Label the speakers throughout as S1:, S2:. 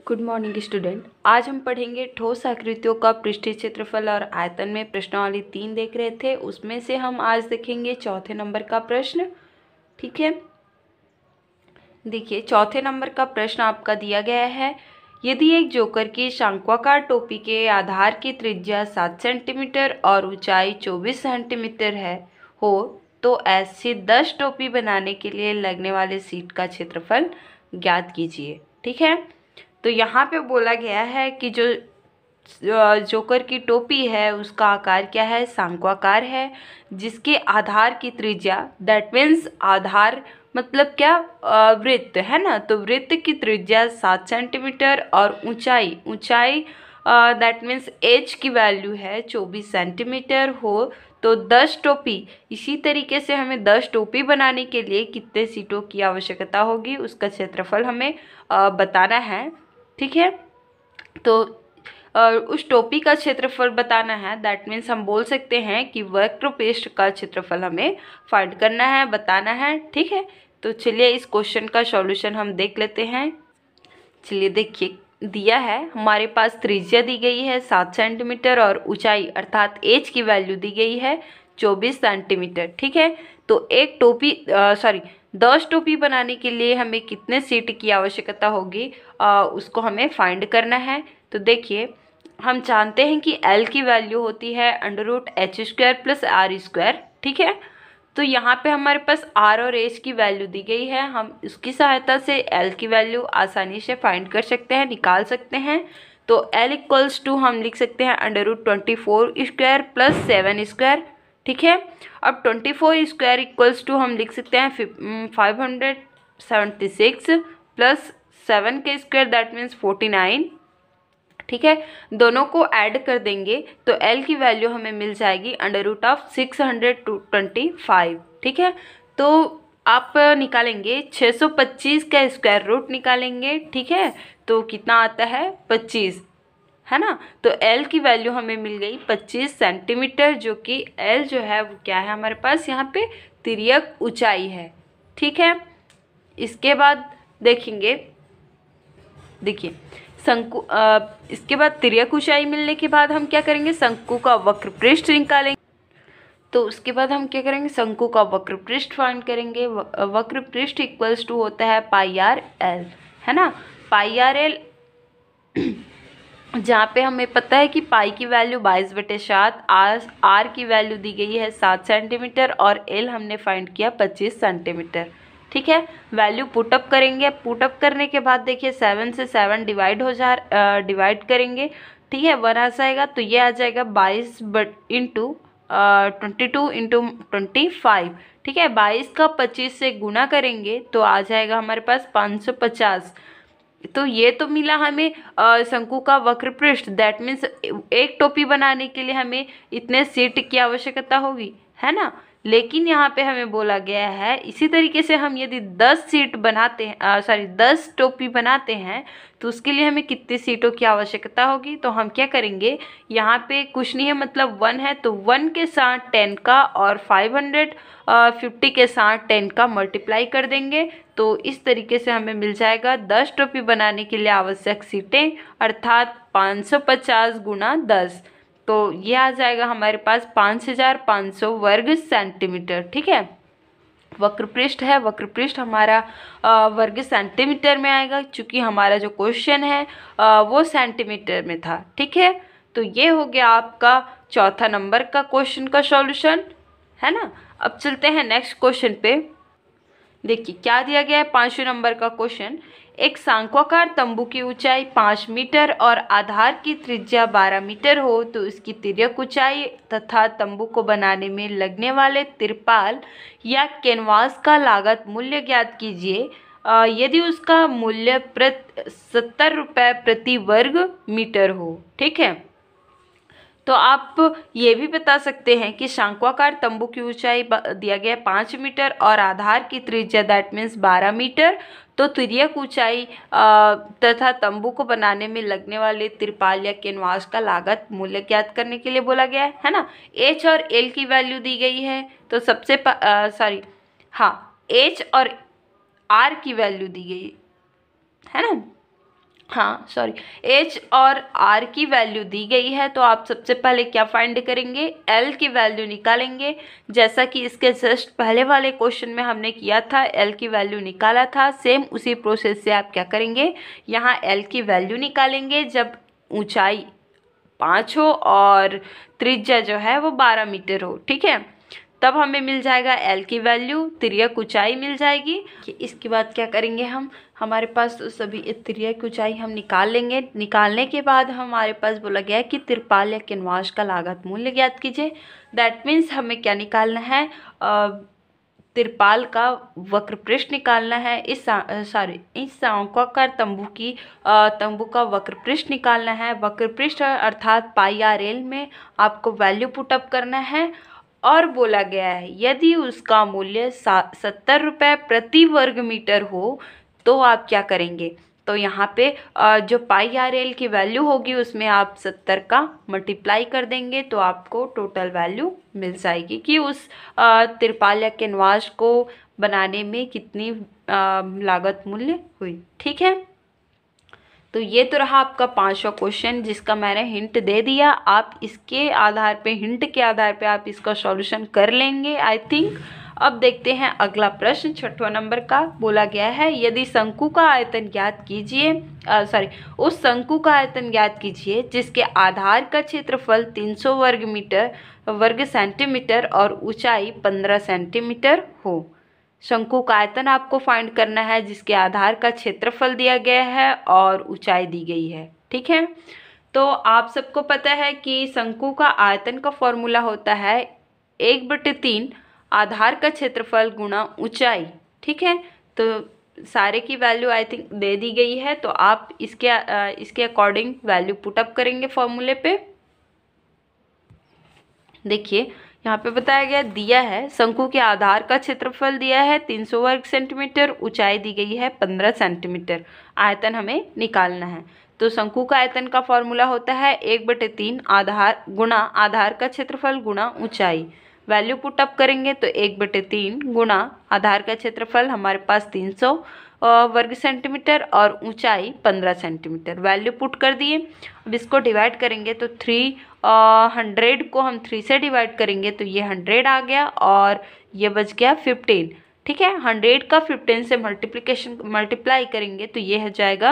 S1: Good morning student. आज हम पढ़ेंगे ठोस आकृतियों का पृष्ठीय क्षेत्रफल और आयतन में प्रश्नावली 3 देख रहे थे, उसमें से हम आज देखेंगे चौथे नंबर का प्रश्न। ठीक है, देखिए चौथे नंबर का प्रश्न आपका दिया गया है। यदि एक जोकर की शंक्वाकार टोपी के आधार की त्रिज्या 7 सेंटीमीटर और ऊंचाई 24 सेंटीमीटर हो तो ऐसी 10 टोपी बनाने के लिए लगने वाले सीट का क्षेत्रफल ज्ञात कीजिए। ठीक है, तो यहाँ पे बोला गया है कि जो जोकर की टोपी है उसका आकार क्या है, शंक्वाकार है, जिसके आधार की त्रिज्या, दैट मीन्स आधार मतलब क्या, वृत्त है ना, तो वृत्त की त्रिज्या 7 सेंटीमीटर और ऊंचाई दैट मीन्स एच की वैल्यू है 24 सेंटीमीटर हो तो 10 टोपी। इसी तरीके से हमें 10 टोपी बनाने के लिए कितने सीटों की आवश्यकता होगी, उसका क्षेत्रफल हमें बताना है। ठीक है, तो उस टोपी का क्षेत्रफल बताना है, दैट मीन्स हम बोल सकते हैं कि वक्र पृष्ठ का क्षेत्रफल हमें फाइंड करना है, बताना है। ठीक है, तो चलिए इस क्वेश्चन का सॉल्यूशन हम देख लेते हैं। चलिए देखिए, दिया है हमारे पास त्रिज्या दी गई है 7 सेंटीमीटर और ऊंचाई अर्थात एच की वैल्यू दी गई है 24 सेंटीमीटर। ठीक है, तो एक टोपी 10 टोपी बनाने के लिए हमें कितने सीट की आवश्यकता होगी, उसको हमें फाइंड करना है। तो देखिए, हम जानते हैं कि L की वैल्यू होती है √h² + r²। ठीक है, तो यहाँ पे हमारे पास R और H की वैल्यू दी गई है, हम इसकी सहायता से L की वैल्यू आसानी से फाइंड कर सकते हैं, निकाल सकते हैं। तो L = हम लिख सकते हैं √24² + 7²। ठीक है, अब 24² हम लिख सकते हैं 576 + 7² दैट मीन्स 49। ठीक है, दोनों को ऐड कर देंगे तो L की वैल्यू हमें मिल जाएगी √625। ठीक है, तो आप निकालेंगे 625 का स्क्वायर रूट निकालेंगे। ठीक है, तो कितना आता है 25, है ना, तो L की वैल्यू हमें मिल गई 25 सेंटीमीटर, जो कि L जो है वो क्या है हमारे पास यहाँ पे तिर्यक ऊंचाई है। ठीक है, इसके बाद देखेंगे, देखिए इसके बाद तिर्यक ऊंचाई मिलने के बाद हम क्या करेंगे, शंकु का वक्र पृष्ठ निकालेंगे। तो उसके बाद हम क्या करेंगे, शंकु का वक्र पृष्ठ फाइंड करेंगे। वक्र पृष्ठ = होता है πr/l, है ना, πr/l, जहाँ पे हमें पता है कि पाई की वैल्यू 22/7, आर की वैल्यू दी गई है 7 सेंटीमीटर और एल हमने फाइंड किया 25 सेंटीमीटर। ठीक है, वैल्यू पुटअप करेंगे, पुटअप करने के बाद देखिए 7 से 7 डिवाइड करेंगे। ठीक है, 1 आ जाएगा, तो ये आ जाएगा 22 × 22 × 25। ठीक है, 22 का 25 से गुना करेंगे तो आ जाएगा हमारे पास 550। तो ये तो मिला हमें शंकु का वक्र पृष्ठ, दैट मीन्स एक टोपी बनाने के लिए हमें इतने सीट की आवश्यकता होगी, है ना। लेकिन यहाँ पे हमें बोला गया है इसी तरीके से हम यदि 10 सीट बनाते हैं 10 टोपी बनाते हैं तो उसके लिए हमें कितनी सीटों की आवश्यकता होगी। तो हम क्या करेंगे, यहाँ पे कुछ नहीं है, मतलब 1 है तो 1 के साथ 10 का और 550 के साथ 10 का मल्टीप्लाई कर देंगे। तो इस तरीके से हमें मिल जाएगा 10 टोपी बनाने के लिए आवश्यक सीटें अर्थात 550 × 10, तो ये आ जाएगा हमारे पास 5500 वर्ग सेंटीमीटर। ठीक है, वक्र पृष्ठ है, वक्र पृष्ठ हमारा वर्ग सेंटीमीटर में आएगा, क्योंकि हमारा जो क्वेश्चन है वो सेंटीमीटर में था। ठीक है, तो ये हो गया आपका चौथा नंबर का क्वेश्चन का सॉल्यूशन, है ना। अब चलते हैं नेक्स्ट क्वेश्चन पे। देखिए क्या दिया गया है, 5वें नंबर का क्वेश्चन। एक शंक्वाकार तंबू की ऊंचाई 5 मीटर और आधार की त्रिज्या 12 मीटर हो तो इसकी तिर्यक ऊंचाई तथा तंबू को बनाने में लगने वाले तिरपाल या कैनवास का लागत मूल्य ज्ञात कीजिए यदि उसका मूल्य 70 रुपये प्रति वर्ग मीटर हो। ठीक है, तो आप ये भी बता सकते हैं कि शंक्वाकार तंबू की ऊंचाई दिया गया 5 मीटर और आधार की त्रिज्या दैट मीन्स 12 मीटर, तो तिर्यक ऊंचाई तथा तंबू को बनाने में लगने वाले तिरपाल या कैनवास का लागत मूल्य ज्ञात करने के लिए बोला गया है ना। एच और एल की वैल्यू दी गई है, तो एच और आर की वैल्यू दी गई है ना। हाँ सॉरी, एच और आर की वैल्यू दी गई है, तो आप सबसे पहले क्या फाइंड करेंगे, एल की वैल्यू निकालेंगे। जैसा कि इसके जस्ट पहले वाले क्वेश्चन में हमने किया था, एल की वैल्यू निकाला था, सेम उसी प्रोसेस से आप क्या करेंगे, यहाँ एल की वैल्यू निकालेंगे जब ऊंचाई 5 हो और त्रिज्या जो है वो 12 मीटर हो। ठीक है, तब हमें मिल जाएगा एल की वैल्यू, तिर्यक ऊंचाई मिल जाएगी। इसके बाद क्या करेंगे हम, हमारे पास तो सभी तिर्यक ऊंचाई हम निकाल लेंगे। निकालने के बाद हमारे पास बोला गया है कि तिरपाल या कैनवास का लागत मूल्य ज्ञात कीजिए। दैट मीन्स हमें क्या निकालना है, तिरपाल का वक्र पृष्ठ निकालना है। इस शंक्वाकार तंबू का वक्र पृष्ठ निकालना है। वक्र पृष्ठ अर्थात पाई आर एल में आपको वैल्यू पुटअप करना है और बोला गया है यदि उसका मूल्य 70 रुपये प्रति वर्ग मीटर हो तो आप क्या करेंगे, तो यहाँ पे जो पाई आर एल की वैल्यू होगी उसमें आप 70 का मल्टीप्लाई कर देंगे तो आपको टोटल वैल्यू मिल जाएगी कि उस तिरपाल या कैनवास को बनाने में कितनी लागत मूल्य हुई। ठीक है, तो ये तो रहा आपका 5वां क्वेश्चन जिसका मैंने हिंट दे दिया। आप इसके आधार पे, हिंट के आधार पे आप इसका सॉल्यूशन कर लेंगे आई थिंक। अब देखते हैं अगला प्रश्न 6वां नंबर का। बोला गया है यदि शंकु का आयतन ज्ञात कीजिए, उस शंकु का आयतन ज्ञात कीजिए जिसके आधार का क्षेत्रफल 300 वर्ग सेंटीमीटर और ऊंचाई 15 सेंटीमीटर हो। शंकु का आयतन आपको फाइंड करना है जिसके आधार का क्षेत्रफल दिया गया है और ऊंचाई दी गई है। ठीक है, तो आप सबको पता है कि शंकु का आयतन का फॉर्मूला होता है 1/3 आधार का क्षेत्रफल गुणा ऊंचाई। ठीक है, तो सारे की वैल्यू आई थिंक दे दी गई है, तो आप इसके अकॉर्डिंग वैल्यू पुटअप करेंगे फॉर्मूले पे। देखिए यहाँ पे बताया गया, दिया है शंकु के आधार का क्षेत्रफल दिया है 300 वर्ग सेंटीमीटर, ऊंचाई दी गई है 15 सेंटीमीटर, आयतन हमें निकालना है। तो शंकु का आयतन का फॉर्मूला होता है 1/3 आधार गुणा आधार का क्षेत्रफल गुणा ऊंचाई। वैल्यू पुटअप करेंगे तो 1/3 गुणा आधार का क्षेत्रफल हमारे पास 300 वर्ग सेंटीमीटर और ऊंचाई 15 सेंटीमीटर, वैल्यू पुट कर दिए। अब इसको डिवाइड करेंगे तो 300 को हम 3 से डिवाइड करेंगे तो ये 100 आ गया और ये बच गया 15। ठीक है, 100 का 15 से मल्टीप्लाई करेंगे तो ये हो जाएगा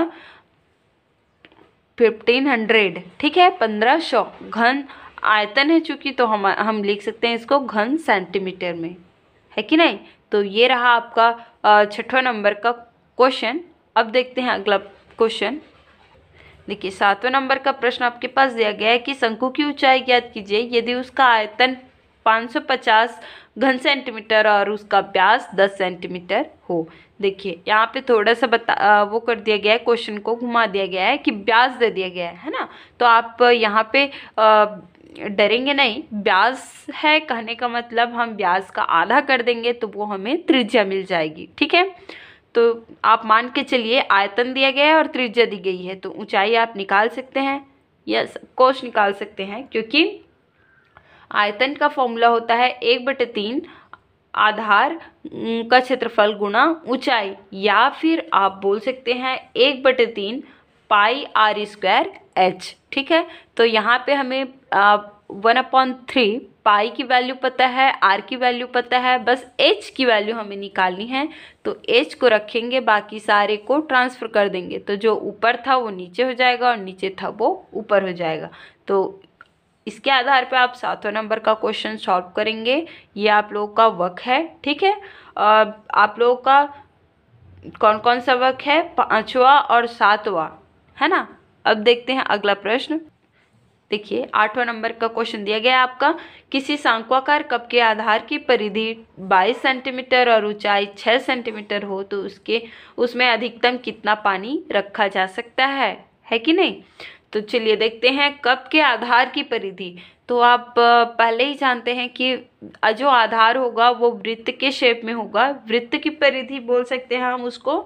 S1: 1500। ठीक है, 1500 घन आयतन है चूंकि, तो हम लिख सकते हैं इसको घन सेंटीमीटर में, है कि नहीं। तो ये रहा आपका 6वां नंबर का क्वेश्चन। अब देखते हैं अगला क्वेश्चन। देखिए 7वें नंबर का प्रश्न आपके पास दिया गया है कि शंकु की ऊंचाई ज्ञात कीजिए यदि उसका आयतन 550 घन सेंटीमीटर और उसका व्यास 10 सेंटीमीटर हो। देखिए यहाँ पे थोड़ा सा वो कर दिया गया है, क्वेश्चन को घुमा दिया गया है कि व्यास दे दिया गया है ना, तो आप यहाँ पे डरेंगे नहीं। व्यास है कहने का मतलब हम व्यास का आधा कर देंगे तो वो हमें त्रिज्या मिल जाएगी। ठीक है, तो आप मान के चलिए आयतन दिया गया है और त्रिज्या दी गई है, तो ऊंचाई आप निकाल सकते हैं, यस कोश निकाल सकते हैं, क्योंकि आयतन का फॉर्मूला होता है 1/3 आधार का क्षेत्रफल गुणा ऊंचाई, या फिर आप बोल सकते हैं 1/3 पाई आर स्क्वायर एच। ठीक है, तो यहाँ पे हमें 1/3 पाई की वैल्यू पता है, आर की वैल्यू पता है, बस एच की वैल्यू हमें निकालनी है। तो एच को रखेंगे, बाकी सारे को ट्रांसफ़र कर देंगे, तो जो ऊपर था वो नीचे हो जाएगा और नीचे था वो ऊपर हो जाएगा। तो इसके आधार पे आप 7वें नंबर का क्वेश्चन सॉल्व करेंगे। ये आप लोगों का वर्क है। ठीक है, आप लोगों का कौन कौन सा वर्क है, 5वां और 7वां, है ना। अब देखते हैं अगला प्रश्न। देखिए 8वां नंबर का क्वेश्चन दिया गया है आपका, किसी शंक्वाकार कप के आधार की परिधि 22 सेंटीमीटर और ऊंचाई 6 सेंटीमीटर हो तो उसमें अधिकतम कितना पानी रखा जा सकता है कि नहीं। तो चलिए देखते हैं कप के आधार की परिधि। तो आप पहले ही जानते हैं कि जो आधार होगा वो वृत्त के शेप में होगा, वृत्त की परिधि बोल सकते हैं हम उसको।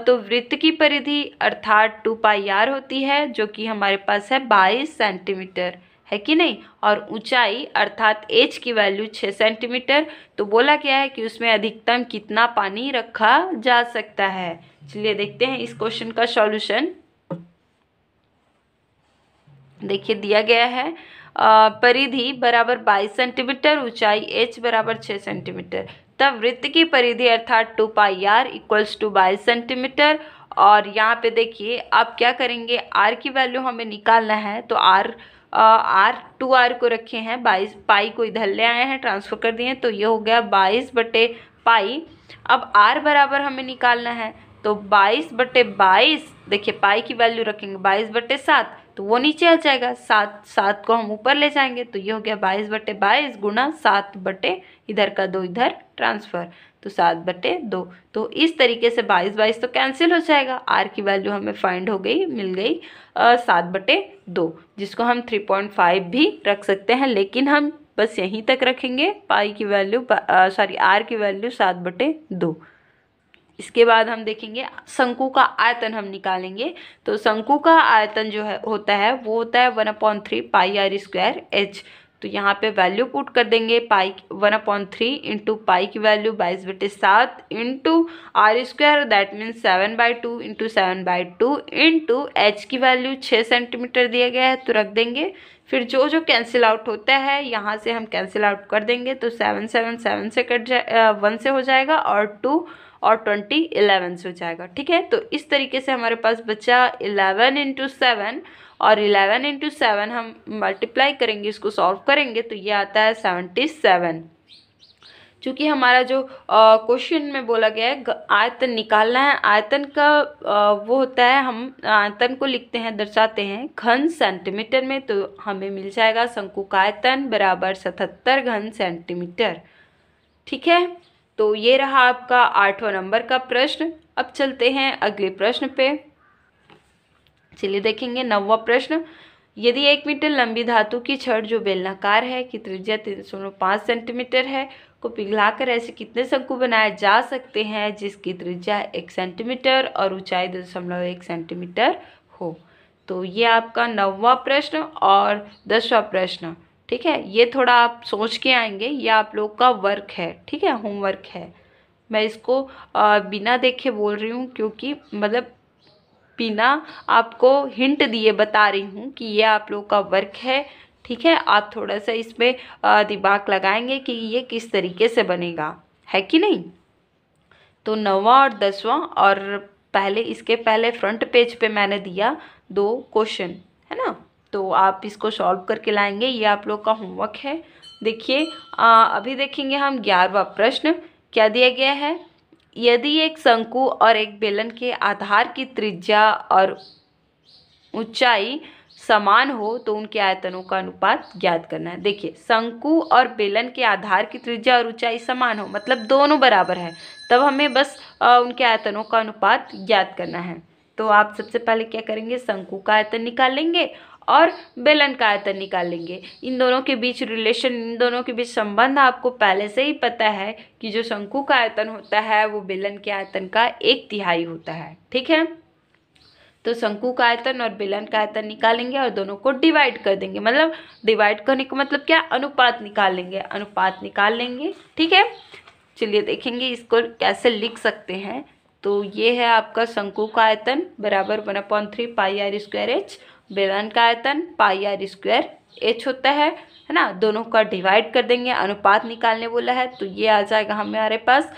S1: तो वृत्त की परिधि अर्थात 2πr होती है, जो कि हमारे पास है 22 सेंटीमीटर, है कि नहीं। और ऊंचाई अर्थात h की वैल्यू 6 सेंटीमीटर। तो बोला गया है कि उसमें अधिकतम कितना पानी रखा जा सकता है। चलिए देखते हैं इस क्वेश्चन का सॉल्यूशन। देखिए दिया गया है परिधि बराबर 22 सेंटीमीटर, ऊंचाई h बराबर 6 सेंटीमीटर। तब वृत्त की परिधि अर्थात 2 पाई आर इक्वल्स टू 22 सेंटीमीटर। और यहाँ पे देखिए आप क्या करेंगे, r की वैल्यू हमें निकालना है। तो r 2r को रखे हैं, 22 पाई को इधर ले आए हैं, ट्रांसफर कर दिए, तो ये हो गया 22/पाई। अब r बराबर हमें निकालना है, तो 22/22, देखिए पाई की वैल्यू रखेंगे 22/7, तो वो नीचे आ जाएगा, 7 को हम ऊपर ले जाएंगे, तो ये हो गया 22/22 गुना 7 बटे इधर का 2 इधर ट्रांसफर, तो 7/2। तो इस तरीके से 22 तो कैंसिल हो जाएगा, आर की वैल्यू हमें फाइंड हो गई, मिल गई 7/2, जिसको हम 3.5 भी रख सकते हैं, लेकिन हम बस यहीं तक रखेंगे, पाई की वैल्यू आर की वैल्यू 7/2। इसके बाद हम देखेंगे शंकु का आयतन हम निकालेंगे। तो शंकु का आयतन जो है होता है वो होता है 1/3 पाई आर स्क्वायर एच। तो यहाँ पे वैल्यू पुट कर देंगे, पाई 1/3 इंटू पाई की value 22/7 into R square, that means 7/2 into 7/2 into H की वैल्यू 6 सेंटीमीटर दिया गया है, तो रख देंगे। फिर जो जो कैंसिल आउट होता है यहाँ से हम कैंसिल आउट कर देंगे, तो 7 से कट जाए 1 से हो जाएगा, और 2 और 20 11 से हो जाएगा। ठीक है, तो इस तरीके से हमारे पास बचा 11 इंटू 7, और 11 इंटू 7 हम मल्टीप्लाई करेंगे, इसको सॉल्व करेंगे, तो ये आता है 77। चूँकि हमारा जो क्वेश्चन में बोला गया है आयतन निकालना है, आयतन का वो होता है, हम आयतन को लिखते हैं, दर्शाते हैं घन सेंटीमीटर में, तो हमें मिल जाएगा शंकु का आयतन बराबर 77 घन सेंटीमीटर। ठीक है, तो ये रहा आपका 8वां नंबर का प्रश्न। अब चलते हैं अगले प्रश्न पे। चलिए देखेंगे 9वां प्रश्न। यदि 1 मीटर लंबी धातु की छड़ जो बेलनाकार है की त्रिज्या 3.5 सेंटीमीटर है को पिघलाकर ऐसे कितने शंकु बनाए जा सकते हैं जिसकी त्रिज्या 1 सेंटीमीटर और ऊंचाई 2.1 सेंटीमीटर हो। तो ये आपका 9वां प्रश्न और 10वां प्रश्न। ठीक है, ये थोड़ा आप सोच के आएंगे, ये आप लोग का वर्क है, ठीक है, होमवर्क है। मैं इसको बिना देखे बोल रही हूँ, क्योंकि मतलब बिना आपको हिंट दिए बता रही हूँ कि ये आप लोग का वर्क है। ठीक है, आप थोड़ा सा इसमें दिमाग लगाएंगे कि ये किस तरीके से बनेगा, है कि नहीं। तो 9वां और 10वां, और पहले इसके पहले फ्रंट पेज पे मैंने दिया 2 क्वेश्चन, है ना, तो आप इसको सॉल्व करके लाएंगे, ये आप लोग का होमवर्क है। देखिए अभी देखेंगे हम 11वां प्रश्न। क्या दिया गया है, यदि एक शंकु और एक बेलन के आधार की त्रिज्या और ऊंचाई समान हो तो उनके आयतनों का अनुपात ज्ञात करना है। देखिए शंकु और बेलन के आधार की त्रिज्या और ऊंचाई समान हो, मतलब दोनों बराबर है, तब हमें बस उनके आयतनों का अनुपात ज्ञात करना है। तो आप सबसे पहले क्या करेंगे, शंकु का आयतन निकाल लेंगे और बेलन का आयतन निकाल लेंगे। इन दोनों के बीच रिलेशन, इन दोनों के बीच संबंध आपको पहले से ही पता है कि जो शंकु का आयतन होता है वो बेलन के आयतन का 1/3 होता है। ठीक है, तो शंकु का आयतन और बेलन का आयतन निकालेंगे और दोनों को डिवाइड कर देंगे, मतलब डिवाइड करने का मतलब क्या, अनुपात निकाल लेंगे, अनुपात निकाल लेंगे। ठीक है, चलिए देखेंगे इसको कैसे लिख सकते हैं। तो ये है आपका शंकु का आयतन बराबर 1/3 पाई आर स्क्वायर एच, बेलन का आयतन पाई आर स्क्वायर एच होता है ना। दोनों का डिवाइड कर देंगे, अनुपात निकालने बोला है, तो ये आ जाएगा हमारे पास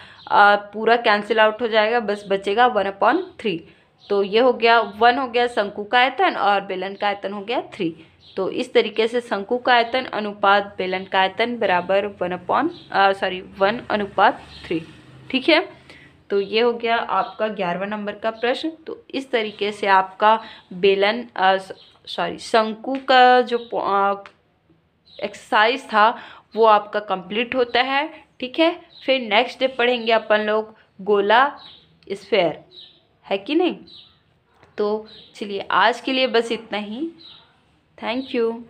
S1: पूरा कैंसिल आउट हो जाएगा, बस बचेगा 1/3। तो ये हो गया 1 हो गया शंकु का आयतन और बेलन का आयतन हो गया 3। तो इस तरीके से शंकु का आयतन अनुपात बेलन का आयतन बराबर 1/3। ठीक है, तो ये हो गया आपका 11वां नंबर का प्रश्न। तो इस तरीके से आपका बेलन शंकु का जो एक्सरसाइज था वो आपका कंप्लीट होता है। ठीक है, फिर नेक्स्ट डे पढ़ेंगे अपन लोग गोला स्फेयर, है कि नहीं। तो चलिए आज के लिए बस इतना ही, थैंक यू।